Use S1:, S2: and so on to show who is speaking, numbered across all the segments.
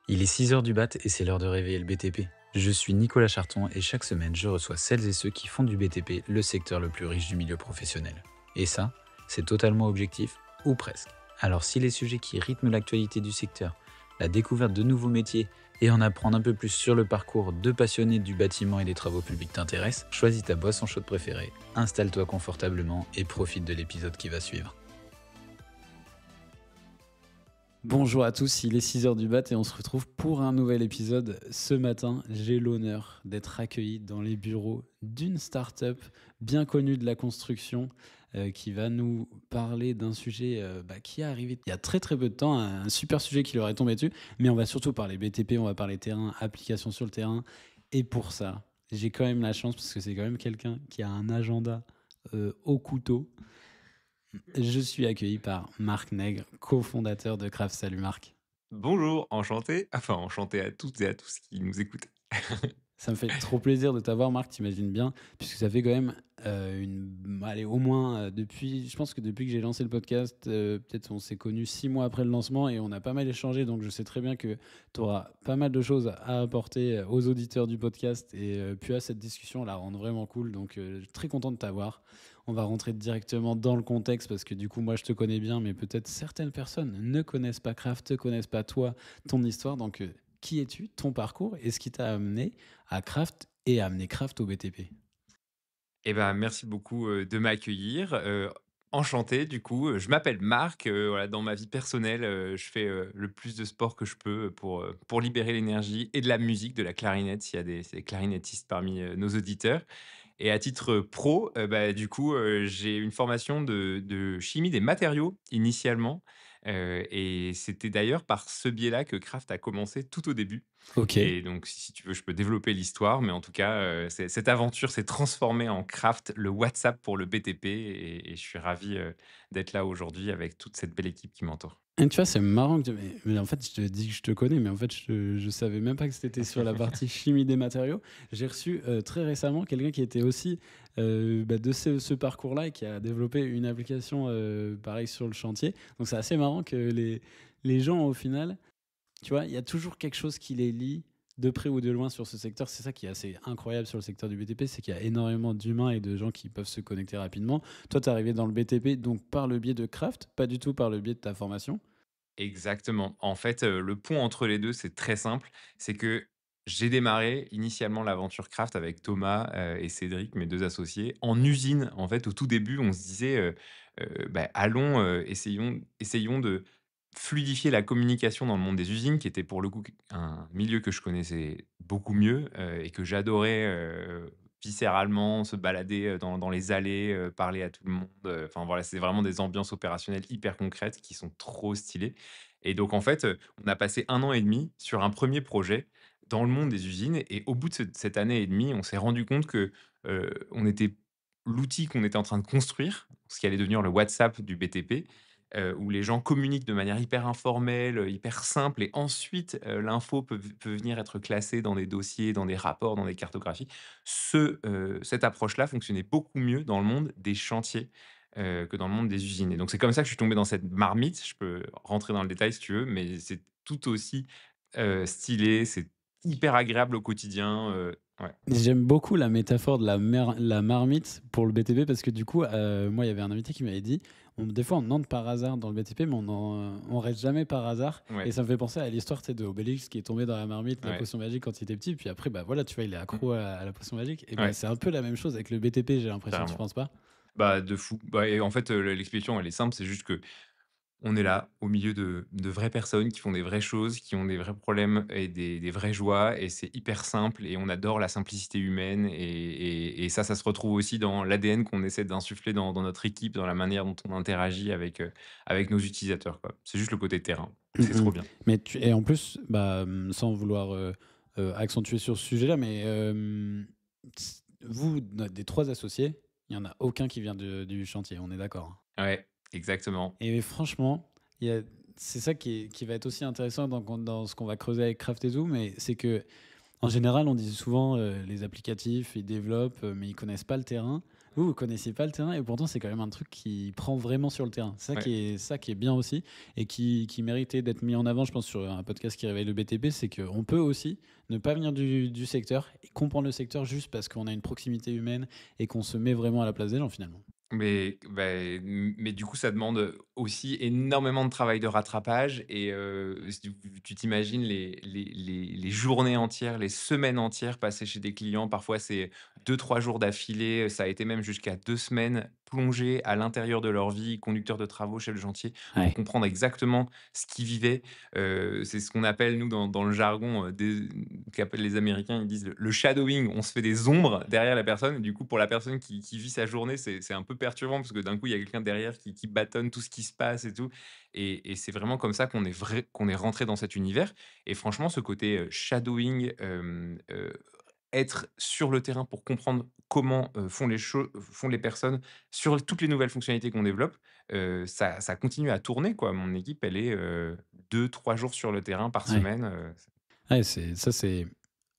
S1: Il est 6 heures du mat et c'est l'heure de réveiller le BTP. Je suis Nicolas Charton et chaque semaine, je reçois celles et ceux qui font du BTP le secteur le plus riche du milieu professionnel. Et ça, c'est totalement objectif, ou presque. Alors si les sujets qui rythment l'actualité du secteur, la découverte de nouveaux métiers et en apprendre un peu plus sur le parcours de passionnés du bâtiment et des travaux publics t'intéressent, choisis ta boisson chaude préférée, installe-toi confortablement et profite de l'épisode qui va suivre. Bonjour à tous, il est 6 heures du mat et on se retrouve pour un nouvel épisode. Ce matin, j'ai l'honneur d'être accueilli dans les bureaux d'une start-up bien connue de la construction qui va nous parler d'un sujet qui est arrivé il y a très très peu de temps, un super sujet qui leur est tombé dessus, mais on va surtout parler BTP, on va parler terrain, application sur le terrain. Et pour ça, j'ai quand même la chance, parce que c'est quand même quelqu'un qui a un agenda au couteau. Je suis accueilli par Marc Nègre, cofondateur de Craft. Salut Marc.
S2: Bonjour, enchanté, enfin enchanté à toutes et à tous qui nous écoutent.
S1: Ça me fait trop plaisir de t'avoir Marc, t'imagines bien, puisque ça fait quand même allez, au moins depuis, je pense que depuis que j'ai lancé le podcast, peut-être on s'est connus 6 mois après le lancement et on a pas mal échangé, donc je sais très bien que tu auras pas mal de choses à apporter aux auditeurs du podcast et puis à cette discussion la rendre vraiment cool, donc très content de t'avoir. On va rentrer directement dans le contexte parce que du coup moi je te connais bien, mais peut-être certaines personnes ne connaissent pas Craft, te connaissent pas toi, ton histoire, donc qui es-tu, ton parcours et ce qui t'a amené à Craft et à amener Craft au BTP.
S2: Eh ben, merci beaucoup, de m'accueillir, enchanté du coup, je m'appelle Marc, voilà, dans ma vie personnelle, je fais, le plus de sport que je peux, pour libérer l'énergie et de la musique, de la clarinette s'il y a des clarinettistes parmi, nos auditeurs. Et à titre pro, du coup, j'ai une formation de chimie des matériaux initialement, et c'était d'ailleurs par ce biais-là que Craft a commencé tout au début.
S1: Ok.
S2: Et donc si tu veux, je peux développer l'histoire, mais en tout cas, cette aventure s'est transformée en Craft, le WhatsApp pour le BTP, et je suis ravi, d'être là aujourd'hui avec toute cette belle équipe qui m'entoure.
S1: Et tu vois, c'est marrant que mais en fait, je te dis que je te connais, mais en fait, je savais même pas que c'était sur la partie chimie des matériaux. J'ai reçu très récemment quelqu'un qui était aussi de ce parcours-là et qui a développé une application pareil sur le chantier. Donc c'est assez marrant que les gens, au final, tu vois, il y a toujours quelque chose qui les lie de près ou de loin sur ce secteur. C'est ça qui est assez incroyable sur le secteur du BTP, c'est qu'il y a énormément d'humains et de gens qui peuvent se connecter rapidement. Toi, tu es arrivé dans le BTP donc par le biais de Craft, pas du tout par le biais de ta formation.
S2: Exactement. En fait, le pont entre les 2, c'est très simple. C'est que j'ai démarré initialement l'aventure craft avec Thomas, et Cédric, mes 2 associés, en usine. En fait, au tout début, on se disait, «Allons, essayons de fluidifier la communication dans le monde des usines», qui était pour le coup un milieu que je connaissais beaucoup mieux, et que j'adorais, viscéralement, se balader, dans les allées, parler à tout le monde, enfin voilà, c'est vraiment des ambiances opérationnelles hyper concrètes qui sont trop stylées. Et donc en fait, on a passé 1 an et demi sur un premier projet dans le monde des usines, et au bout de cette année et demie, on s'est rendu compte que, on était l'outil qu'on était en train de construire, ce qui allait devenir le WhatsApp du BTP, où les gens communiquent de manière hyper informelle, hyper simple, et ensuite, l'info peut venir être classée dans des dossiers, dans des rapports, dans des cartographies. Cette approche-là fonctionnait beaucoup mieux dans le monde des chantiers, que dans le monde des usines, et donc c'est comme ça que je suis tombé dans cette marmite. Je peux rentrer dans le détail si tu veux, mais c'est tout aussi, stylé, c'est hyper agréable au quotidien, ouais.
S1: J'aime beaucoup la métaphore de la marmite pour le BTP parce que du coup, moi, il y avait un invité qui m'avait dit, des fois, on entre par hasard dans le BTP, mais on reste jamais par hasard. Et
S2: Ouais,
S1: ça me fait penser à l'histoire, tu sais, de Obélix qui est tombé dans la marmite, la
S2: ouais.
S1: potion magique quand il était petit. Puis après, bah voilà, tu vois, il est
S2: Mmh.
S1: accro à la potion magique. Et bah,
S2: Ouais,
S1: c'est un peu la même chose avec le BTP, j'ai l'impression, tu
S2: carrément.
S1: penses pas?
S2: Bah, de fou. Bah, et en fait, l'explication elle est simple, c'est juste que on est là, au milieu de vraies personnes qui font des vraies choses, qui ont des vrais problèmes et des vraies joies, et c'est hyper simple, et on adore la simplicité humaine, et ça se retrouve aussi dans l'ADN qu'on essaie d'insuffler dans notre équipe, dans la manière dont on interagit avec nos utilisateurs, quoi. C'est juste le côté terrain. C'est
S1: Mmh.
S2: trop bien.
S1: Et en plus, sans vouloir, accentuer sur ce sujet-là, mais, vous, des 3 associés, il y en a aucun qui vient du chantier, on est d'accord, hein?
S2: Ouais, exactement.
S1: Et franchement, il y a c'est ça qui va être aussi intéressant dans ce qu'on va creuser avec Craft et Zoo, mais c'est que en général, on dit souvent, les applicatifs, ils développent, mais ils connaissent pas le terrain. vous connaissiez pas le terrain et pourtant c'est quand même un truc qui prend vraiment sur le terrain. C'est ça
S2: Ouais.
S1: qui est bien aussi et qui méritait d'être mis en avant, je pense, sur un podcast qui réveille le BTP, c'est qu'on peut aussi ne pas venir du secteur et comprendre le secteur juste parce qu'on a une proximité humaine et qu'on se met vraiment à la place des gens finalement.
S2: Mais du coup, ça demande aussi énormément de travail de rattrapage et si tu t'imagines les journées entières, les semaines entières passées chez des clients. Parfois, c'est 2 3 jours d'affilée, ça a été même jusqu'à 2 semaines plongés à l'intérieur de leur vie, conducteurs de travaux, chefs de chantier, pour
S1: Ouais,
S2: comprendre exactement ce qu'ils vivaient. C'est ce qu'on appelle nous dans le jargon, qu'appellent les Américains, ils disent le shadowing. On se fait des ombres derrière la personne. Du coup, pour la personne qui vit sa journée, c'est un peu perturbant parce que d'un coup, il y a quelqu'un derrière qui bâtonne tout ce qui se passe et tout. Et c'est vraiment comme ça qu'on est rentré dans cet univers. Et franchement, ce côté shadowing, être sur le terrain pour comprendre comment font les personnes sur toutes les nouvelles fonctionnalités qu'on développe, ça continue à tourner, quoi. Mon équipe, elle est 2 3 jours sur le terrain par
S1: ouais.
S2: semaine.
S1: Ouais, c'est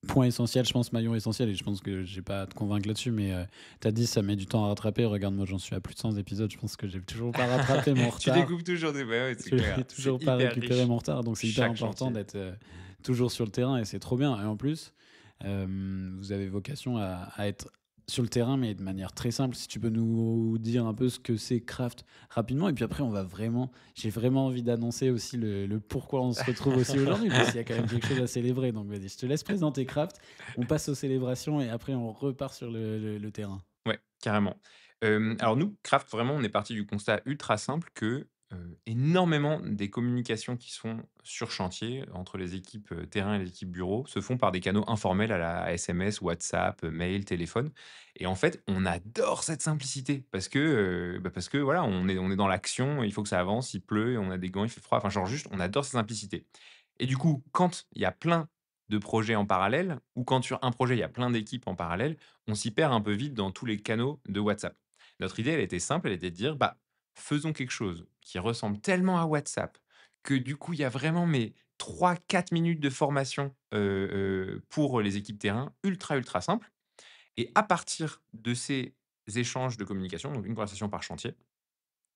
S1: point essentiel, je pense, maillon essentiel et je pense que j'ai pas à te convaincre là-dessus, mais tu as dit ça met du temps à rattraper. Regarde, moi j'en suis à plus de 100 épisodes, je pense que j'ai toujours pas rattrapé mon
S2: Tu
S1: retard.
S2: découvres toujours des ouais, ouais, c'est
S1: Je
S2: clair.
S1: n'ai
S2: C'est
S1: toujours pas
S2: hyper
S1: récupéré
S2: riche,
S1: mon retard, donc c'est hyper
S2: chaque
S1: important
S2: chantier.
S1: d'être toujours sur le terrain et c'est trop bien. Et en plus, vous avez vocation à être sur le terrain, mais de manière très simple. Si tu peux nous dire un peu ce que c'est Craft rapidement, et puis après, j'ai vraiment envie d'annoncer aussi le pourquoi on se retrouve aussi aujourd'hui, parce qu'il y a quand même quelque chose à célébrer. Donc vas-y, je te laisse présenter Craft, on passe aux célébrations et après on repart sur le terrain.
S2: Ouais, carrément. Alors nous, Craft, vraiment, on est parti du constat ultra simple que, énormément des communications qui sont sur chantier, entre les équipes, terrain et les équipes bureau, se font par des canaux informels à la SMS, WhatsApp, mail, téléphone et en fait, on adore cette simplicité parce que voilà, on est dans l'action, il faut que ça avance, il pleut, on a des gants, il fait froid, enfin genre juste, on adore cette simplicité et du coup, quand il y a plein de projets en parallèle ou quand sur un projet, il y a plein d'équipes en parallèle, on s'y perd un peu vite dans tous les canaux de WhatsApp. Notre idée, elle était simple, elle était de dire, bah, faisons quelque chose qui ressemble tellement à WhatsApp que du coup, il y a vraiment mais 3 4 minutes de formation pour les équipes terrain, ultra, ultra simple. Et à partir de ces échanges de communication, donc une conversation par chantier,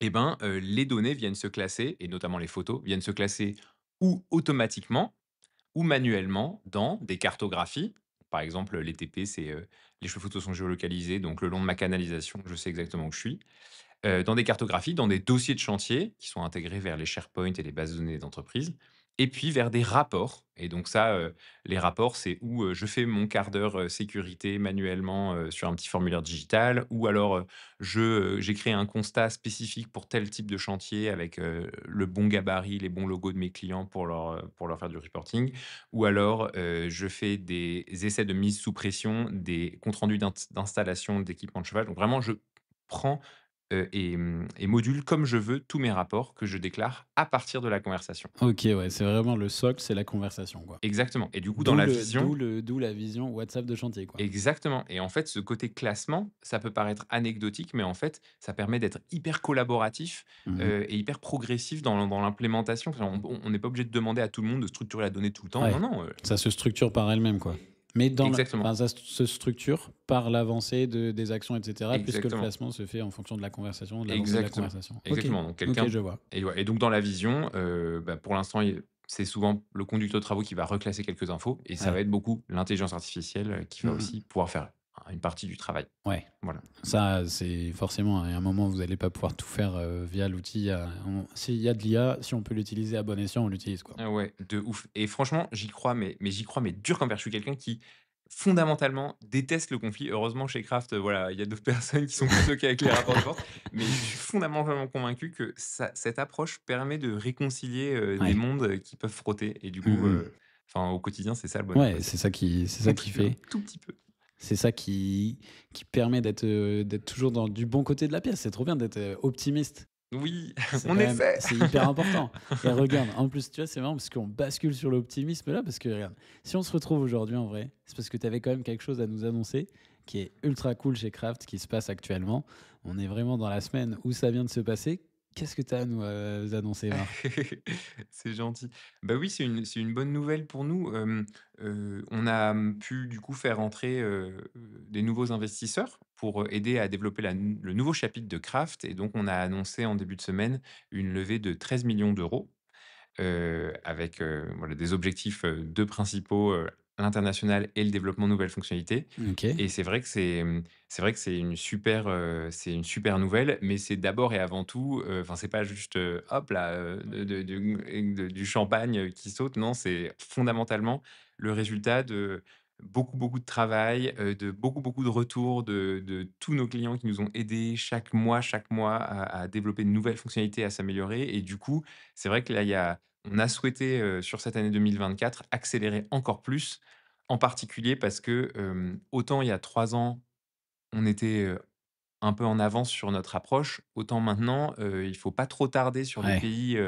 S2: eh ben, les données viennent se classer, et notamment les photos, viennent se classer ou automatiquement ou manuellement dans des cartographies. Par exemple, les TP, les cheveux photos sont géolocalisés, donc le long de ma canalisation, je sais exactement où je suis. Dans des cartographies, dans des dossiers de chantier qui sont intégrés vers les SharePoint et les bases de données d'entreprise et puis vers des rapports et donc ça, les rapports, c'est où, je fais mon quart d'heure, sécurité manuellement, sur un petit formulaire digital ou alors, j'ai créé un constat spécifique pour tel type de chantier avec, le bon gabarit, les bons logos de mes clients pour leur faire du reporting ou alors, je fais des essais de mise sous pression, des comptes rendus d'installation d'équipements de chauffage. Donc vraiment, je prends et module comme je veux tous mes rapports que je déclare à partir de la conversation.
S1: Ok, ouais, c'est vraiment le socle, c'est la conversation, quoi.
S2: Exactement et du coup dans la vision
S1: D'où la vision WhatsApp de chantier, quoi.
S2: exactement et en fait ce côté classement, ça peut paraître anecdotique mais en fait ça permet d'être hyper collaboratif,
S1: Mhm.
S2: et hyper progressif dans l'implémentation. Enfin, on n'est pas obligé de demander à tout le monde de structurer la donnée tout le temps. Non,
S1: Ouais,
S2: non,
S1: ça se structure par elle-même, quoi. Mais
S2: exactement,
S1: enfin, ça se structure par l'avancée des actions, etc., puisque le
S2: exactement.
S1: classement se fait en fonction de la conversation, de l'avancée de la
S2: Exactement,
S1: conversation. Ok,
S2: exactement. Donc
S1: ok,
S2: quelqu'un
S1: je vois.
S2: et ouais et donc dans la vision, bah, pour l'instant, c'est souvent le conducteur de travaux qui va reclasser quelques infos et ça va
S1: Ouais.
S2: être beaucoup l'intelligence artificielle, qui va
S1: Mhm.
S2: aussi pouvoir faire une partie du travail.
S1: Ouais.
S2: Voilà.
S1: Ça, c'est forcément, à un moment, vous n'allez pas pouvoir tout faire via l'outil. S'il y a de l'IA, si on peut l'utiliser à bon escient, on l'utilise, quoi.
S2: Ah ouais, de ouf et franchement, j'y crois, mais j'y crois, mais dur comme fer. Je suis quelqu'un qui, fondamentalement, déteste le conflit. Heureusement, chez Craft, voilà, il y a d'autres personnes qui sont plus OK avec les rapports de force, mais je suis fondamentalement convaincu que ça cette approche permet de réconcilier, des
S1: Ouais.
S2: mondes, qui peuvent frotter et du coup,
S1: Mhm.
S2: enfin, au quotidien, c'est ça le bonheur, quoi.
S1: Ouais,
S2: C'est
S1: c'est ça qui
S2: contribuer un
S1: fait.
S2: tout petit peu.
S1: C'est ça qui permet d'être toujours dans du bon côté de la pièce. C'est trop bien d'être optimiste.
S2: Oui,
S1: C'est
S2: on
S1: quand
S2: est
S1: même,
S2: fait!
S1: c'est hyper important. Et regarde, en plus, tu vois, c'est marrant parce qu'on bascule sur l'optimisme là, parce que regarde, si on se retrouve aujourd'hui en vrai, c'est parce que tu avais quand même quelque chose à nous annoncer qui est ultra cool chez Craft, qui se passe actuellement. On est vraiment dans la semaine où ça vient de se passer. Qu'est-ce que tu as à nous, annoncer, Marc?
S2: C'est gentil. Bah, oui, c'est une bonne nouvelle pour nous. On a, pu du coup faire entrer, des nouveaux investisseurs pour, aider à développer le nouveau chapitre de Craft et donc on a annoncé en début de semaine une levée de 13 millions d'euros avec, voilà, des objectifs, 2 principaux, l'international et le développement de nouvelles fonctionnalités
S1: OK.
S2: et c'est vrai que c'est une super nouvelle, mais c'est d'abord et avant tout, enfin, c'est pas juste, hop là, du champagne, qui saute. Non, c'est fondamentalement le résultat de beaucoup, beaucoup de travail, de beaucoup, beaucoup de retours de tous nos clients qui nous ont aidés chaque mois à développer de nouvelles fonctionnalités, à s'améliorer et du coup, c'est vrai que là, on a souhaité, sur cette année 2024, accélérer encore plus, en particulier parce que, autant il y a 3 ans, on était, un peu en avance sur notre approche, autant maintenant, il faut pas trop tarder sur les
S1: Ouais,
S2: pays,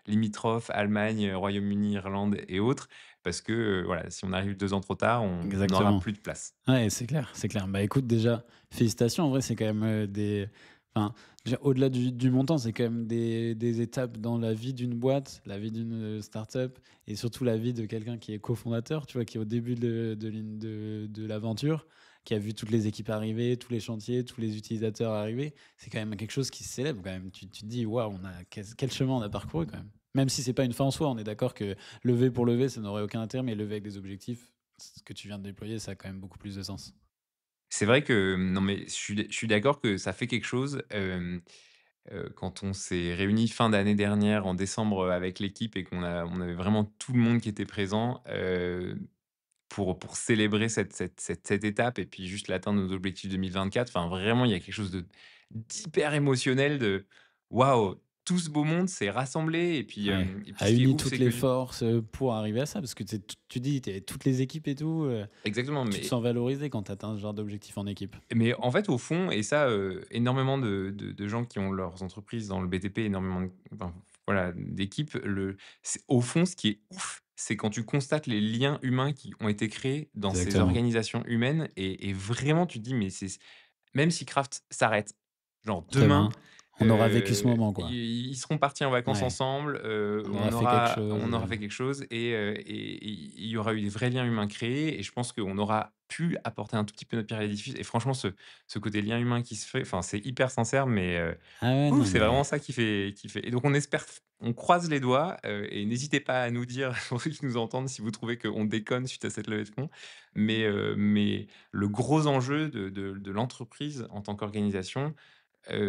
S2: limitrophes, Allemagne, Royaume-Uni, Irlande et autres, parce que, voilà, si on arrive 2 ans trop tard, on n'aura
S1: exactement.
S2: plus de place.
S1: Ouais, c'est clair, c'est clair. Bah, écoute, déjà, félicitations. En vrai, c'est quand même, des enfin, déjà, au-delà du montant, c'est quand même des étapes dans la vie d'une boîte, la vie d'une, start-up et surtout la vie de quelqu'un qui est cofondateur, tu vois? Qui est au début de l'aventure, qui a vu toutes les équipes arriver, tous les chantiers, tous les utilisateurs arriver. C'est quand même quelque chose qui se célèbre quand même. Tu te dis: «Waouh, on a quel chemin on a parcouru quand même». Même si c'est pas une fin en soi, on est d'accord que lever pour lever, ça n'aurait aucun intérêt, mais lever avec des objectifs, ce que tu viens de déployer, ça a quand même beaucoup plus de sens.
S2: C'est vrai que, non, mais je suis d'accord que ça fait quelque chose, quand on s'est réunis fin d'année dernière en décembre, avec l'équipe et on avait vraiment tout le monde qui était présent, pour célébrer cette étape et puis juste l'atteindre nos objectifs 2024. Enfin, vraiment, il y a quelque chose d'hyper émotionnel de: «Waouh, tout ce beau monde s'est rassemblé»
S1: Ouais,
S2: et puis
S1: a
S2: ce qui est
S1: uni
S2: ouf,
S1: toutes
S2: c'est que
S1: les
S2: du
S1: forces, pour arriver à ça, parce que tu dis, tu toutes les équipes et tout,
S2: exactement,
S1: tu te sens valorisé quand tu atteins ce genre d'objectif en équipe.
S2: mais en fait, au fond et ça, énormément de gens qui ont leurs entreprises dans le BTP, énormément enfin, voilà, d'équipes, c'est au fond, ce qui est ouf, c'est quand tu constates les liens humains qui ont été créés dans ces
S1: Exactement.
S2: organisations humaines et vraiment tu te dis: «Mais c'est même si Kraft s'arrête, genre demain,
S1: Demain, on aura vécu ce moment, quoi.
S2: ils seront partis en vacances
S1: Ouais,
S2: ensemble,
S1: on aura fait quelque
S2: on
S1: chose,
S2: aura fait quelque chose et il y aura eu des vrais liens humains créés et je pense qu'on aura pu apporter un tout petit peu notre pierre à l'édifice et franchement ce côté lien humain qui se fait, enfin, c'est hyper sincère mais
S1: Ah ouais,
S2: ouf,
S1: non,
S2: c'est
S1: mais
S2: vraiment ça qui fait et donc on croise les doigts, et n'hésitez pas à nous dire, pour ceux qui nous entendent, si vous trouvez qu'on déconne suite à cette levée de fonds. Mais le gros enjeu de l'entreprise en tant qu'organisation,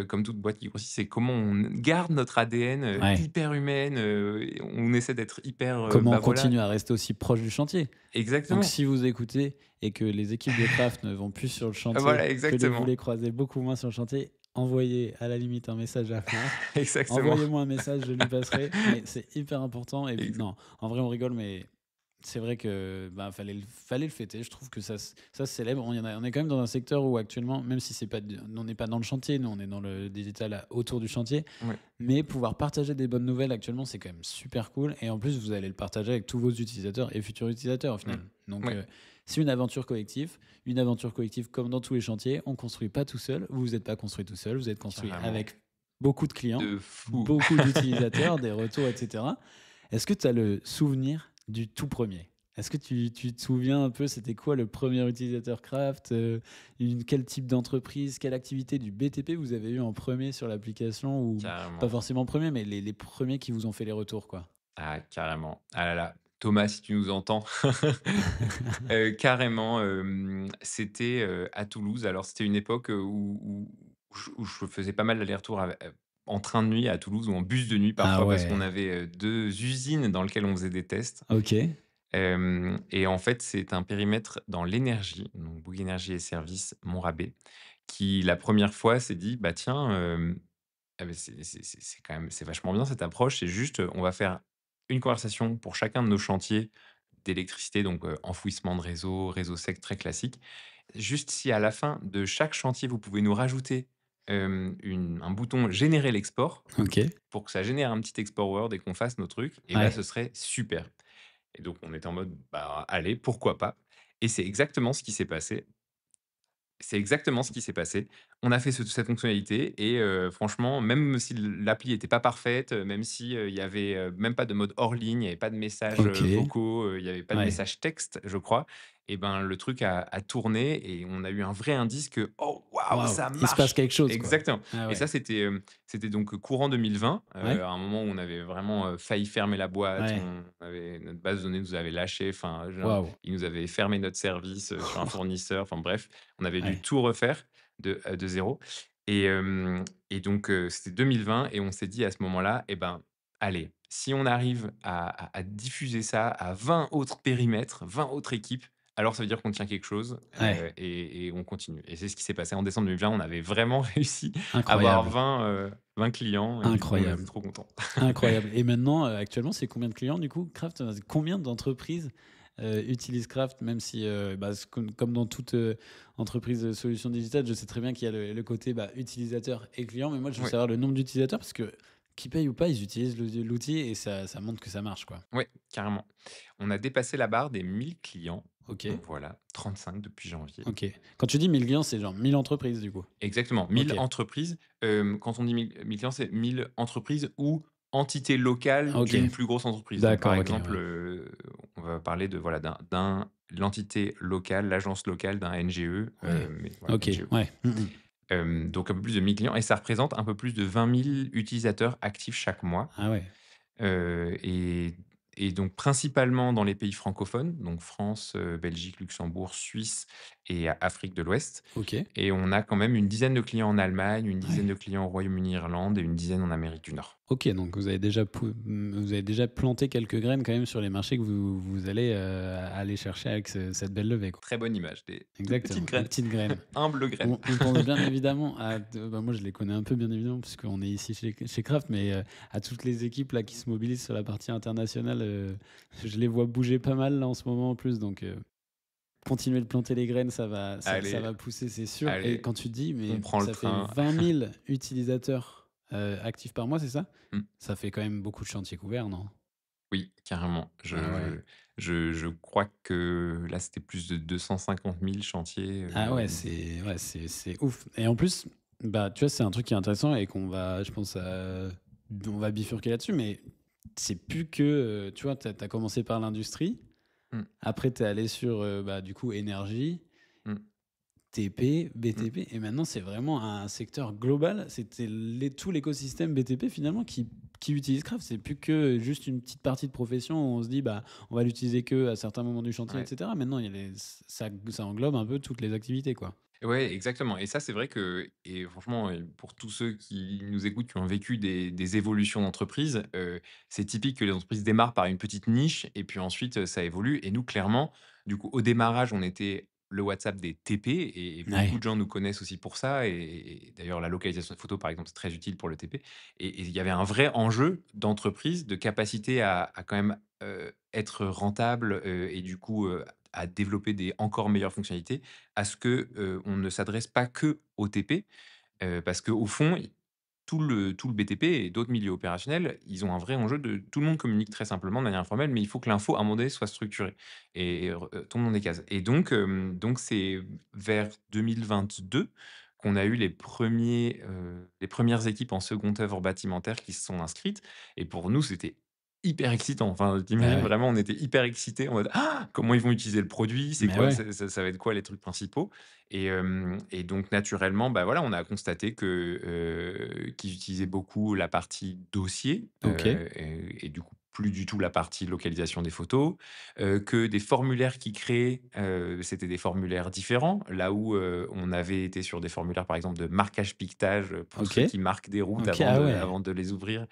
S2: comme toute boîte qui grossit, c'est comment on garde notre ADN,
S1: ouais.
S2: hyper humaine, et on essaie d'être hyper,
S1: Comment on
S2: bah, voilà
S1: continue à rester aussi proche du chantier? Donc
S2: exactement,
S1: si vous écoutez et que les équipes de craft ne vont plus sur le chantier,
S2: voilà,
S1: que vous
S2: exactement,
S1: les croisez beaucoup moins sur le chantier, envoyez à la limite un message à Marc.
S2: exactement,
S1: Envoyez-moi un message, je lui passerai. Mais c'est hyper important. Et puis
S2: exa
S1: non, en vrai, on rigole, mais c'est vrai que bah, fallait le fêter. Je trouve que ça se célèbre. On est quand même dans un secteur où actuellement, même si c'est pas, on n'est pas dans le chantier, nous on est dans le digital autour du chantier,
S2: ouais,
S1: mais pouvoir partager des bonnes nouvelles actuellement, c'est quand même super cool. Et en plus, vous allez le partager avec tous vos utilisateurs et futurs utilisateurs au
S2: mmh,
S1: final. Donc,
S2: ouais,
S1: c'est une aventure collective. Une aventure collective comme dans tous les chantiers. On construit pas tout seul. Vous n'êtes pas construit tout seul. Vous êtes construit
S2: carrément,
S1: avec beaucoup de clients,
S2: de fou.
S1: beaucoup d'utilisateurs, des retours, etc. Est-ce que tu as le souvenir du tout premier? Est-ce que tu te souviens un peu, c'était quoi le premier utilisateur Craft? Quel type d'entreprise, quelle activité du BTP vous avez eu en premier sur l'application? Ou pas
S2: Carrément.
S1: forcément premier, mais les premiers qui vous ont fait les retours, quoi?
S2: Ah, carrément. Ah là là, Thomas, si tu nous entends. Carrément, c'était, à Toulouse. Alors, c'était une époque, où je faisais pas mal d'aller-retour en train de nuit à Toulouse ou en bus de nuit
S1: Ah
S2: parfois parce qu'on
S1: ouais,
S2: avait, 2 usines dans lesquelles on faisait des tests.
S1: OK,
S2: Hem Et en fait, c'est un périmètre dans l'énergie, donc Bouygues Énergie et Services Montrabé, qui la première fois s'est dit: «Bah tiens, beh, c'est quand même c'est vachement bien cette approche. C'est juste, on va faire une conversation pour chacun de nos chantiers d'électricité, donc enfouissement de réseau, réseau sec très classique. Juste si à la fin de chaque chantier, vous pouvez nous rajouter, un bouton «Générer l'export»
S1: OK,
S2: pour que ça génère un petit export Word et qu'on fasse nos trucs et bah, ce
S1: ouais.
S2: serait super. Et donc on était en mode: «Bah, allez, pourquoi pas?» Et c'est exactement ce qui s'est passé. C'est exactement ce qui s'est passé. On a fait cette fonctionnalité et franchement, même si l'appli était pas parfaite, même si, il y avait, même pas de mode hors ligne, il y avait pas de messages,
S1: OK.
S2: vocaux, il y avait pas de
S1: Ouais.
S2: messages texte, je crois et ben, le truc a tourné et on a eu un vrai indice que: «Oh waouh,
S1: Waouh!
S2: ça
S1: Il se passe
S2: marche!»
S1: quelque chose, quoi.
S2: Exactement
S1: Ah
S2: et ça,
S1: ouais.
S2: c'était donc courant 2020,
S1: Ouais?
S2: à un moment où on avait vraiment, failli fermer la boîte,
S1: Ouais.
S2: on avait notre base de données nous avait lâchés, enfin, genre,
S1: Waouh!
S2: ils nous avaient fermé notre service, sur un fournisseur, enfin bref. On avait dû
S1: Ouais.
S2: tout refaire de 0 et et donc c'était 2020 et on s'est dit à ce moment-là: «Eh ben, allez, si on arrive à diffuser ça à 20 autres périmètres, 20 autres équipes, alors ça veut dire qu'on tient quelque chose,
S1: Ouais.
S2: et on continue» et c'est ce qui s'est passé en décembre 2020. On avait vraiment réussi à avoir
S1: Incroyable.
S2: 20 clients et du coup, on était
S1: Incroyable.
S2: trop contents.
S1: Incroyable et maintenant, actuellement, c'est combien de clients du coup, Craft? Combien d'entreprises, utilisent Craft? Même si, bah, c comme dans toute, entreprise de solutions digitales, je sais très bien qu'il y a le côté, bah, utilisateur et client, mais moi, je veux
S2: Ouais,
S1: savoir le nombre d'utilisateurs parce que qu'ils payent ou pas, ils utilisent l'outil et ça montre que ça marche, quoi.
S2: ouais, carrément. On a dépassé la barre des 1000 clients,
S1: OK,
S2: voilà, 35 depuis janvier.
S1: OK. Quand tu dis 1000 clients, c'est genre 1000 entreprises, du coup?
S2: Exactement, 1000
S1: OK.
S2: entreprises. Quand on dit 1000 clients, c'est 1000 entreprises ou entités locales
S1: OK.
S2: d'une plus grosse entreprise. Donc, par
S1: D'accord, OK,
S2: exemple,
S1: ouais.
S2: on va parler de voilà l'entité locale, l'agence locale d'un NGE,
S1: Ouais.
S2: mais voilà,
S1: OK,
S2: NGE.
S1: ouais. Mmh mh.
S2: Donc un peu plus de 1000 clients et ça représente un peu plus de 20 000 utilisateurs actifs chaque mois.
S1: Ah ouais.
S2: Heu et et donc principalement dans les pays francophones, donc France, Belgique, Luxembourg, Suisse et Afrique de l'Ouest
S1: OK.
S2: et on a quand même une dizaine de clients en Allemagne, une dizaine
S1: Ouais.
S2: de clients au Royaume-Uni, Irlande et une dizaine en Amérique du Nord.
S1: OK, donc vous avez déjà planté quelques graines quand même sur les marchés que vous allez, aller chercher avec cette belle levée, quoi.
S2: Très bonne image, des toutes petites
S1: Exactement, des
S2: graines,
S1: petites graines.
S2: humbles graines.
S1: On pense bien évidemment bah, moi je les connais un peu bien évidemment puisqu'on est ici chez Craft, mais à toutes les équipes là qui se mobilisent sur la partie internationale, je les vois bouger pas mal là en ce moment en plus, donc continuer de planter les graines, ça
S2: Allez,
S1: va pousser, c'est sûr. Et
S2: allez,
S1: quand tu dis,
S2: on
S1: mais
S2: prend le
S1: ça fait
S2: train.
S1: 20 000 utilisateurs, actifs par mois, c'est ça?
S2: Mmh.
S1: Ça fait quand même beaucoup de chantiers couverts, non?
S2: Oui, carrément.
S1: Ah ouais.
S2: Je crois que là, c'était plus de 250 000 chantiers,
S1: Ah ouais, c'est ouf et en plus, bah, tu vois, c'est un truc qui est intéressant et qu'on va, je pense, on va bifurquer là-dessus, mais c'est plus que, tu vois, tu as commencé par l'industrie,
S2: mmh,
S1: après tu es allé sur, bah, du coup, énergie,
S2: mmh,
S1: TP,
S2: mmh.
S1: BTP et maintenant c'est vraiment un secteur global. C'était tout l'écosystème BTP finalement qui utilise Craft. C'est plus que juste une petite partie de profession où on se dit: «Bah, on va l'utiliser que à certains moments du chantier» et
S2: Ouais.
S1: cetera. Maintenant, il y a ça englobe un peu toutes les activités, quoi.
S2: Ouais, exactement et ça, c'est vrai que et franchement, pour tous ceux qui nous écoutent, qui ont vécu des évolutions d'entreprise, c'est typique que les entreprises démarrent par une petite niche et puis ensuite, ça évolue et nous, clairement, du coup, au démarrage, on était le WhatsApp des TP et beaucoup
S1: Ouais.
S2: de gens nous connaissent aussi pour ça et d'ailleurs, la localisation de photos, par exemple, c'est très utile pour le TP et il y avait un vrai enjeu d'entreprise, de capacité à quand même, être rentable, et du coup, à développer des encore meilleures fonctionnalités à ce que, on ne s'adresse pas que au TP, parce qu'au fond, tout le BTP et d'autres milieux opérationnels, ils ont un vrai enjeu de tout le monde communique très simplement de manière informelle, mais il faut que l'info, à un moment donné, soit structurée et tombe dans des cases et donc c'est vers 2022 qu'on a eu les premières équipes en seconde œuvre bâtimentaire qui se sont inscrites et pour nous, c'était hyper excitant. Enfin, tu
S1: Bah, ouais.
S2: vraiment, on était hyper excités en mode: «Ah! Comment ils vont utiliser le produit? C'est
S1: Mais
S2: quoi?
S1: ouais.
S2: Ça va être quoi les trucs principaux?» et donc naturellement, bah, voilà, on a constaté qu'ils utilisaient beaucoup la partie dossier,
S1: OK.
S2: et du coup, plus du tout la partie localisation des photos, que des formulaires qu'ils créaient, c'était des formulaires différents. Là où, on avait été sur des formulaires, par exemple, de marquage-piquetage, pour ceux
S1: OK.
S2: qui marquent des routes
S1: OK. Ah ouais.
S2: avant de les ouvrir,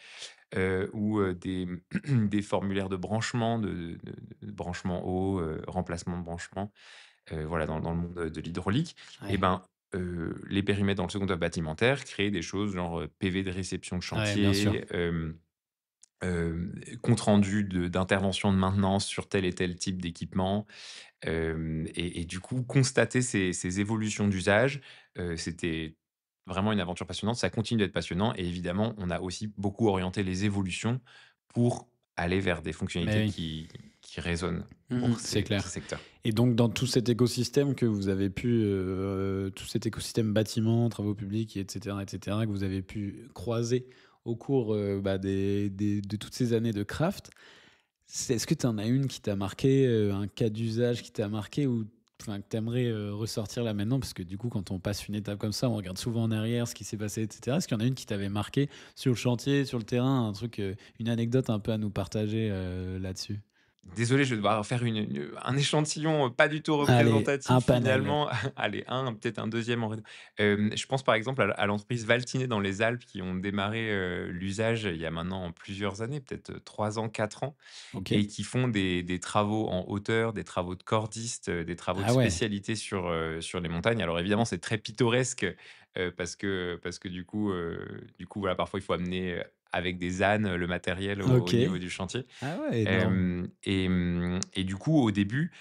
S2: ou, des des formulaires de branchement, de branchement eau, remplacement de branchement. Voilà, dans le monde, de l'hydraulique et
S1: Ouais.
S2: ben, les périmètres dans le second œuvre bâtimentaire créent des choses genre, PV de réception de
S1: Ouais, bien sûr.
S2: chantier, compte rendu d'intervention de maintenance sur tel et tel type d'équipement, et du coup, constater ces évolutions d'usage, c'était vraiment une aventure passionnante. Ça continue d'être passionnant et évidemment, on a aussi beaucoup orienté les évolutions pour aller vers des
S1: Mais
S2: fonctionnalités
S1: oui.
S2: qui résonnent
S1: Mmh,
S2: pour
S1: c'est
S2: ces
S1: clair.
S2: secteurs.
S1: Et donc dans tout cet écosystème que vous avez pu, tout cet écosystème bâtiment, travaux publics et cetera, que vous avez pu croiser au cours, bah, des de toutes ces années de craft, est-ce que tu en as une qui t'a marqué, un cas d'usage qui t'a marqué ou enfin que tu aimerais, ressortir là maintenant? Parce que du coup, quand on passe une étape comme ça, on regarde souvent en arrière ce qui s'est passé et cetera. Est-ce qu'il y en a une qui t'avait marqué sur le chantier, sur le terrain, un truc, une anecdote un peu à nous partager, là-dessus?
S2: Désolé, je vais devoir faire un échantillon, pas du tout
S1: Allez, un
S2: représentatif
S1: panel.
S2: finalement. Allez, peut-être un deuxième en je pense par exemple à l'entreprise Valtiné dans les Alpes qui ont démarré, l'usage il y a maintenant plusieurs années, peut-être, 3 ans, 4 ans
S1: OK.
S2: et qui font des travaux en hauteur, des travaux de cordistes, des travaux de
S1: Ah ouais,
S2: spécialité sur les montagnes. Alors évidemment, c'est très pittoresque, parce que du coup, voilà, parfois il faut amener, avec des ânes, le matériel au
S1: OK.
S2: niveau du chantier.
S1: Ah ouais, énorme.
S2: Et du coup, au début,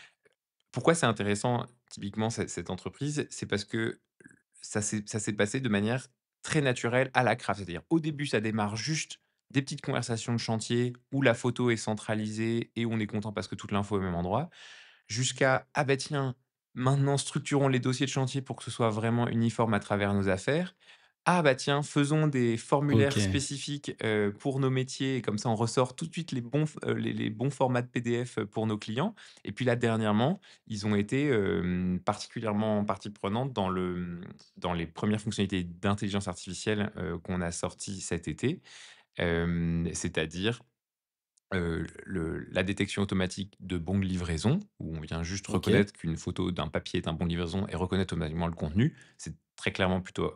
S2: pourquoi c'est intéressant typiquement cette entreprise? C'est parce que ça s'est passé de manière très naturelle à la craft. C'est-à-dire au début, ça démarre juste des petites conversations de chantier où la photo est centralisée et on est content parce que toute l'info est au même endroit, jusqu'à: «Ah bah tiens, maintenant structurons les dossiers de chantier pour que ce soit vraiment uniforme à travers nos affaires. Ah bah tiens, faisons des formulaires
S1: OK.
S2: spécifiques, pour nos métiers et comme ça on ressort tout de suite les bons formats de PDF pour nos clients». Et puis là, dernièrement, ils ont été, particulièrement partie prenante dans les premières fonctionnalités d'intelligence artificielle, qu'on a sorties cet été. C'est-à-dire la détection automatique de bons de livraison, où on vient juste
S1: OK.
S2: reconnaître qu'une photo d'un papier est un bon de livraison et reconnaître automatiquement le contenu. C'est très clairement plutôt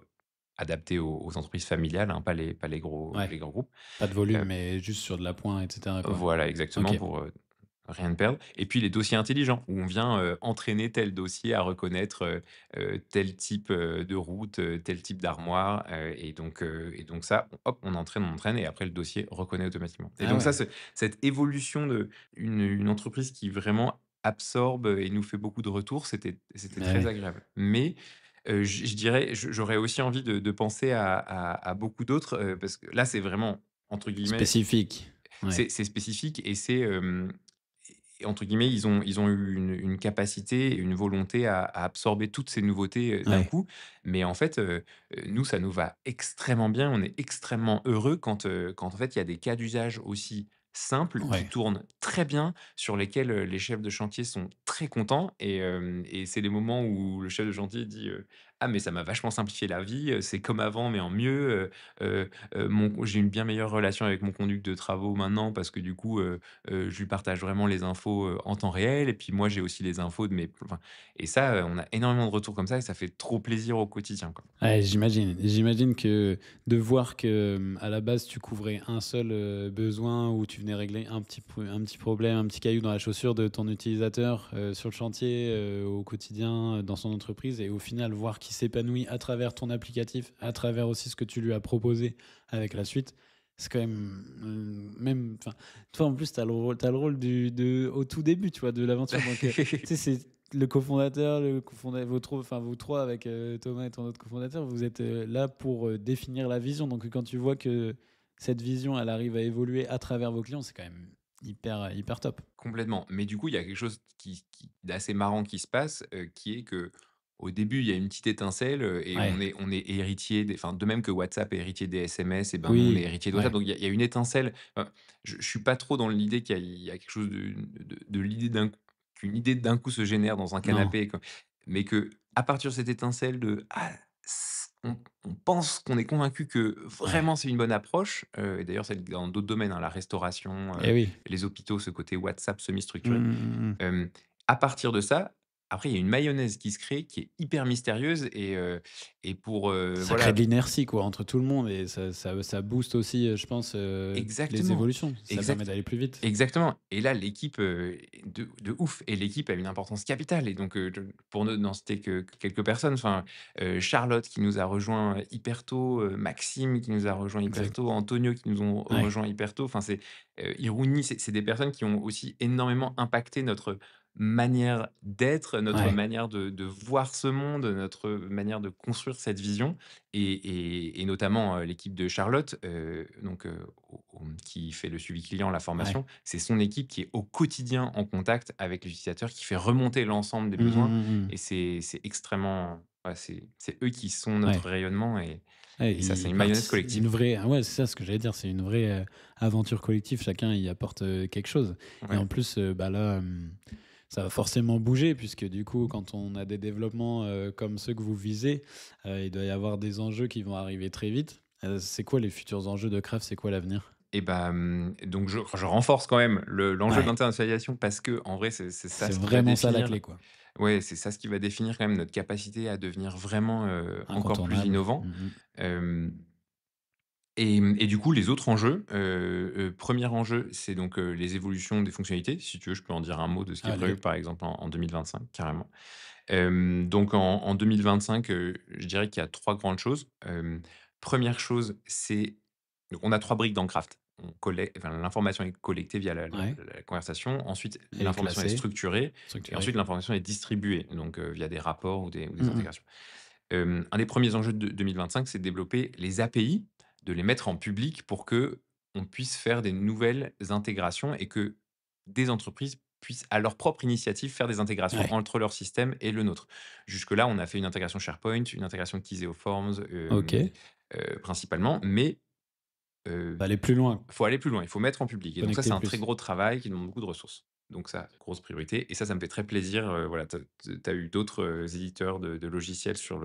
S2: adapté aux entreprises familiales, hein, pas
S1: Ouais.
S2: les grands groupes.
S1: Pas de volume, mais juste sur de la pointe et cetera, quoi.
S2: Voilà, exactement,
S1: OK.
S2: pour, rien ne perdre. Et puis les dossiers intelligents, où on vient, entraîner tel dossier à reconnaître, tel type, de route, tel type d'armoire, et donc ça, hop, on entraîne et après le dossier reconnaît automatiquement. Et
S1: Ah
S2: donc ça,
S1: ouais.
S2: cette évolution de une entreprise qui vraiment absorbe, et nous fait beaucoup de retours, c'était
S1: Mais
S2: très
S1: ouais.
S2: agréable. Mais, je dirais, j'aurais aussi envie de penser à beaucoup d'autres, parce que là, c'est vraiment entre guillemets
S1: Spécifique. Ouais.
S2: c'est spécifique et et entre guillemets, ils ont eu une capacité et une volonté à absorber toutes ces nouveautés, d'un
S1: Ouais.
S2: coup. Mais en fait, nous, ça nous va extrêmement bien. On est extrêmement heureux quand en fait, il y a des cas d'usage aussi simples qui
S1: Ouais.
S2: tournent très bien, sur lesquels, les chefs de chantier sont très contents et c'est les moments où le chef de chantier dit, «Ah mais ça m'a vachement simplifié la vie, c'est comme avant mais en mieux, mon j'ai une bien meilleure relation avec mon conduc de travaux maintenant parce que du coup, je lui partage vraiment les infos, en temps réel et puis moi j'ai aussi les infos de mes enfin et ça, on a énormément de retours comme ça et ça fait trop plaisir au quotidien, quoi.
S1: Ouais, j'imagine. J'imagine que de voir que, à la base, tu couvrais un seul, besoin ou tu venais régler un petit problème, un petit caillou dans la chaussure de ton utilisateur, sur le chantier, au quotidien, dans son entreprise et au final, voir qu'il s'épanouit à travers ton applicatif, à travers aussi ce que tu lui as proposé avec la suite, c'est quand même, même enfin, toi, en plus, tu le rôle au tout début, tu vois, de l'aventure donc tu sais, c'est le cofondateur, vous 3 avec, Thomas et ton autre cofondateur, vous êtes, là pour, définir la vision. Donc quand tu vois que cette vision, elle arrive à évoluer à travers vos clients, c'est quand même hyper top.
S2: Complètement. Mais du coup, il y a quelque chose d'assez marrant qui se passe, qui est que au début, il y a une petite étincelle, et
S1: Ouais.
S2: on est héritier des enfin, de même que WhatsApp est héritier des SMS et ben, nous, on est
S1: Oui,
S2: héritier de WhatsApp.
S1: ouais.
S2: Donc il y a une étincelle. Je suis pas trop dans l'idée qu'il y a quelque chose de l'idée qu'une idée d'un coup se génère dans un
S1: Non.
S2: canapé, quoi. Mais que à partir de cette étincelle de: «Ah, on pense qu'on est convaincu que
S1: Ouais.
S2: vraiment c'est une bonne approche», et d'ailleurs c'est dans d'autres domaines, hein, la restauration,
S1: Et oui.
S2: les hôpitaux, ce côté WhatsApp
S1: Mmh,
S2: semi-structuré.
S1: mmh, mmh.
S2: Hem, à partir de ça, après il y a une mayonnaise qui se crée, qui est hyper mystérieuse et pour,
S1: Ça crée de
S2: voilà
S1: l'inertie, quoi, entre tout le monde et ça booste aussi, je pense, les
S2: exactement,
S1: évolutions. Ça permet
S2: exact.
S1: d'aller plus vite.
S2: Exactement et là l'équipe, de ouf et l'équipe a une importance capitale et donc pour n'en citer que quelques personnes, enfin, Charlotte qui nous a rejoint hyper tôt, Maxime qui nous a rejoint hyper
S1: Exact.
S2: tôt, Antonio qui nous ont
S1: Ouais.
S2: rejoint hyper tôt, enfin c'est, Hirouni, c'est des personnes qui ont aussi énormément impacté manière d'être, notre
S1: Ouais.
S2: manière de voir ce monde, notre manière de construire cette vision et notamment, l'équipe de Charlotte, qui fait le suivi client, la
S1: Ouais.
S2: formation. C'est son équipe qui est au quotidien en contact avec les utilisateurs, qui fait remonter l'ensemble des
S1: Mmh
S2: besoins
S1: mh, mmh
S2: et
S1: mh.
S2: c'est extrêmement ouais, c'est eux qui sont
S1: Ouais.
S2: notre rayonnement
S1: Ouais,
S2: et ça, c'est
S1: ils
S2: une mayonnaise
S1: une
S2: collective.
S1: vraie ouais, c'est ça ce que j'allais dire, c'est une vraie, aventure collective, chacun y apporte, quelque chose et
S2: Ouais.
S1: en plus, bah, là, ça va forcément bouger puisque du coup, quand on a des développements, comme ceux que vous visez, il doit y avoir des enjeux qui vont arriver très vite. C'est quoi les futurs enjeux de Craft? C'est quoi l'avenir?
S2: Et bah, donc je renforce quand même l'enjeu de
S1: Ouais,
S2: l'internationalisation parce que en vrai, c'est ça
S1: c'est
S2: ce qui va
S1: vraiment ça la
S2: définir
S1: clé, quoi.
S2: ouais, c'est ça ce qui va définir quand même notre capacité à devenir vraiment, encore plus
S1: Incontournable.
S2: innovant.
S1: Mmh mh.
S2: Hem et du coup, les autres enjeux, 1er enjeu, c'est donc, les évolutions des fonctionnalités. Si tu veux, je peux en dire un mot de ce qui est prévu,
S1: Allez,
S2: par exemple, en 2025, carrément. Donc en 2025, je dirais qu'il y a 3 grandes choses. 1re chose, c'est donc on a 3 briques dans Craft. On collecte enfin, l'information est collectée via
S1: ouais,
S2: la conversation. Ensuite,
S1: elle est
S2: l'information est
S1: classée,
S2: structurée et
S1: structurée.
S2: ensuite l'information est distribuée, donc via des rapports ou des
S1: Mmh mh.
S2: intégrations. Un des premiers enjeux de 2025, c'est de développer les API, de les mettre en public pour que on puisse faire des nouvelles intégrations et que des entreprises puissent, à leur propre initiative, faire des intégrations
S1: Ouais,
S2: entre leur système et le nôtre. Jusque-là, on a fait une intégration SharePoint, une intégration Kizeo Forms,
S1: OK.
S2: principalement, mais
S1: Faut aller plus loin,
S2: faut aller plus loin, il faut mettre en public et donc ça,
S1: connecter
S2: c'est un très
S1: plus.
S2: gros travail qui demande beaucoup de ressources. Donc ça, grosse priorité et ça me fait très plaisir, voilà, tu as eu d'autres, éditeurs de logiciels sur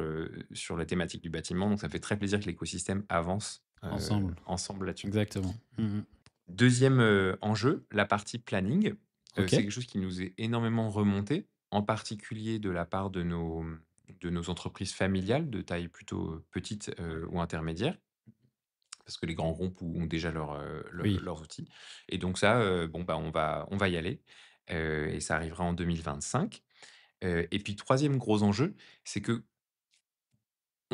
S2: la thématique du bâtiment, donc ça me fait très plaisir que l'écosystème avance,
S1: Ensemble,
S2: ensemble là-dessus.
S1: exactement. Mmh mh.
S2: 2e, enjeu, la partie planning, c'est
S1: OK.
S2: quelque chose qui nous est énormément remonté, en particulier de la part de nos entreprises familiales de taille plutôt, petite, ou intermédiaire. Parce que les grands groupes ont déjà
S1: Oui.
S2: leurs outils et donc ça, bon, bah, on va y aller, et ça arrivera en 2025. Et puis 3e gros enjeu, c'est que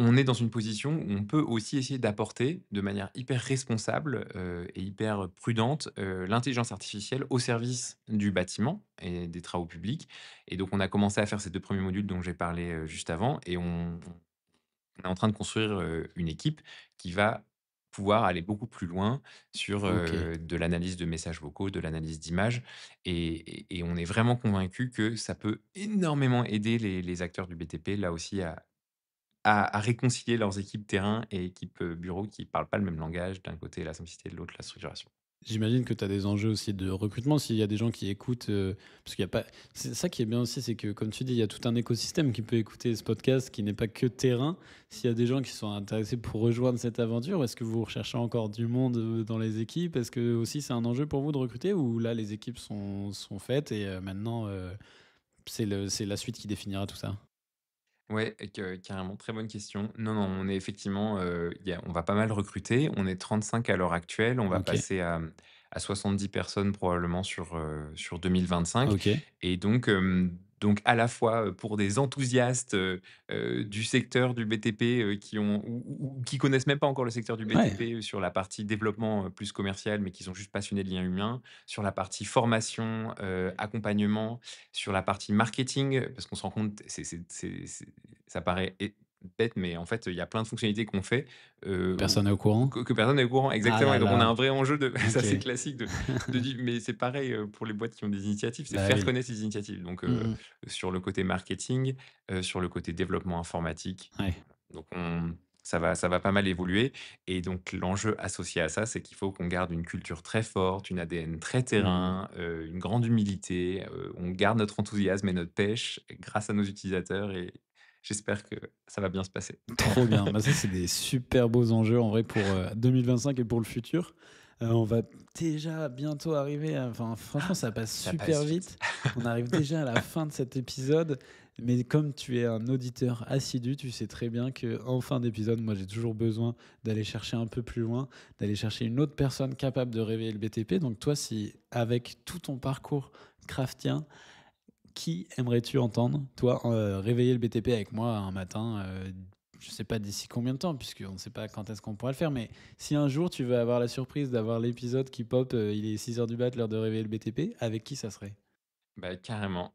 S2: on est dans une position où on peut aussi essayer d'apporter de manière hyper responsable, et hyper prudente, l'intelligence artificielle au service du bâtiment et des travaux publics et donc on a commencé à faire ces 2 premiers modules dont j'ai parlé, juste avant et on est en train de construire, une équipe qui va pouvoir aller beaucoup plus loin sur,
S1: OK.
S2: de l'analyse de messages vocaux, de l'analyse d'images et on est vraiment convaincu que ça peut énormément aider les acteurs du BTP, là aussi, à réconcilier leurs équipes terrain et équipes, bureau qui parlent pas le même langage. D'un côté, la simplicité, de l'autre, la structuration.
S1: J'imagine que tu as des enjeux aussi de recrutement s'il y a des gens qui écoutent, parce qu'il y a pas c'est ça qui est bien aussi, c'est que comme tu dis, il y a tout un écosystème qui peut écouter ce podcast, qui n'est pas que terrain. S'il y a des gens qui sont intéressés pour rejoindre cette aventure, est-ce que vous recherchez encore du monde, dans les équipes? Est-ce que aussi c'est un enjeu pour vous de recruter ou là les équipes sont faites et maintenant, c'est la suite qui définira tout ça?
S2: Ouais, et que carrément, très bonne question. Non, non, on est effectivement, on va pas mal recruter. On est 35 à l'heure actuelle. On va
S1: OK,
S2: passer à 70 personnes probablement sur 2025
S1: OK.
S2: et donc à la fois, pour des enthousiastes, du secteur du BTP, qui ont ou qui connaissent même pas encore le secteur du
S1: Ouais,
S2: BTP, sur la partie développement, plus commercial, mais qui sont juste passionnés de liens humains, sur la partie formation, accompagnement, sur la partie marketing, parce qu'on se rend compte, ça paraît bête, mais en fait, il y a plein de fonctionnalités qu'on fait,
S1: personne n'est au courant?
S2: que personne n'est au courant.
S1: Ah
S2: Exactement
S1: là
S2: et donc on a
S1: là,
S2: un vrai enjeu de c'est
S1: OK.
S2: assez classique de di mais c'est pareil, pour les boîtes qui ont des initiatives, c'est
S1: Bah
S2: faire
S1: oui.
S2: connaître les initiatives. Donc
S1: Mmh mh.
S2: sur le côté marketing, sur le côté développement informatique,
S1: Ouais.
S2: donc ça va pas mal évoluer et donc l'enjeu associé à ça, c'est qu'il faut qu'on garde une culture très forte, une ADN très
S1: Mmh.
S2: terrain, une grande humilité, on garde notre enthousiasme et notre pêche grâce à nos utilisateurs et j'espère que ça va bien se passer.
S1: Trop bien. Bah, ça, c'est des super beaux enjeux en vrai pour 2025 et pour le futur. On va déjà bientôt arriver enfin, franchement, ça passe
S2: Ça
S1: super
S2: passe vite.
S1: vite. On arrive déjà à la fin de cet épisode. Mais comme tu es un auditeur assidu, tu sais très bien qu'en fin d'épisode, moi, j'ai toujours besoin d'aller chercher un peu plus loin, d'aller chercher une autre personne capable de réveiller le BTP. Donc, toi, si avec tout ton parcours craftien, qui aimerais-tu entendre, toi, réveiller le BTP avec moi un matin, je sais pas d'ici combien de temps, puisqu'on ne sait pas quand est-ce qu'on pourra le faire, mais si un jour tu veux avoir la surprise d'avoir l'épisode qui pop, il est 6 heures du mat, l'heure de réveiller le BTP, avec qui ça serait?
S2: Bah, carrément,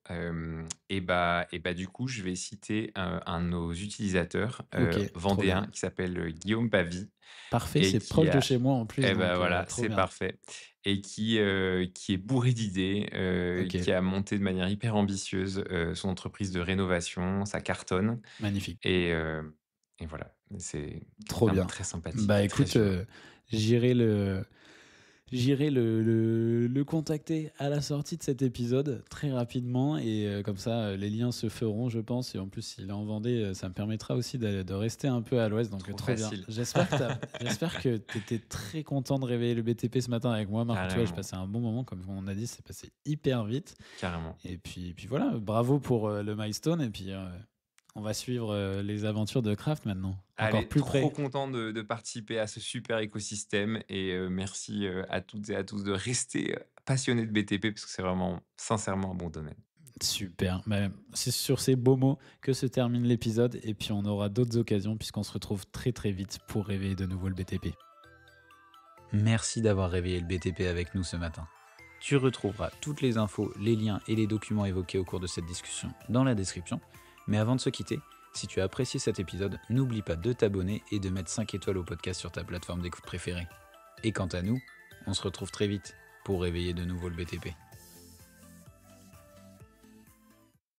S2: du coup, je vais citer un de nos utilisateurs,
S1: OK, trop bien.
S2: vendéen qui s'appelle, Guillaume Pavie
S1: Parfait,
S2: et
S1: c'est
S2: qui
S1: proche de
S2: a
S1: chez moi en plus, donc
S2: voilà,
S1: trop
S2: c'est
S1: bien.
S2: parfait et qui est bourré d'idées,
S1: OK,
S2: qui a monté de manière hyper ambitieuse, son entreprise de rénovation, ça cartonne
S1: magnifique.
S2: et voilà, c'est
S1: Trop
S2: quelqu'un de
S1: bien.
S2: très sympathique
S1: Bah,
S2: et très
S1: écoute,
S2: humain.
S1: j'irai le j'irai le contacter à la sortie de cet épisode très rapidement et comme ça, les liens se feront, je pense et en plus, s'il est en Vendée, ça me permettra aussi de rester un peu à l'ouest donc
S2: Trop
S1: trop bien.
S2: facile.
S1: J'espère que tu étais très content de réveiller le BTP ce matin avec moi, Marc. Tu vois, j'ai
S2: Carrément,
S1: passé un bon moment, comme on a dit, c'est passé hyper vite
S2: carrément.
S1: et puis voilà, bravo pour, le milestone et puis, on va suivre, les aventures de Craft maintenant, encore
S2: Allez,
S1: plus
S2: trop
S1: près.
S2: content de participer à ce super écosystème et merci, à toutes et à tous de rester, passionnés de BTP parce que c'est vraiment sincèrement un bon domaine.
S1: Super. Mais c'est sur ces beaux mots que se termine l'épisode et puis on aura d'autres occasions puisqu'on se retrouve très très vite pour réveiller de nouveau le BTP. Merci d'avoir réveillé le BTP avec nous ce matin. Tu retrouveras toutes les infos, les liens et les documents évoqués au cours de cette discussion dans la description. Mais avant de se quitter, si tu as apprécié cet épisode, n'oublie pas de t'abonner et de mettre 5 étoiles au podcast sur ta plateforme d'écoute préférée. Et quant à nous, on se retrouve très vite pour réveiller de nouveau le BTP.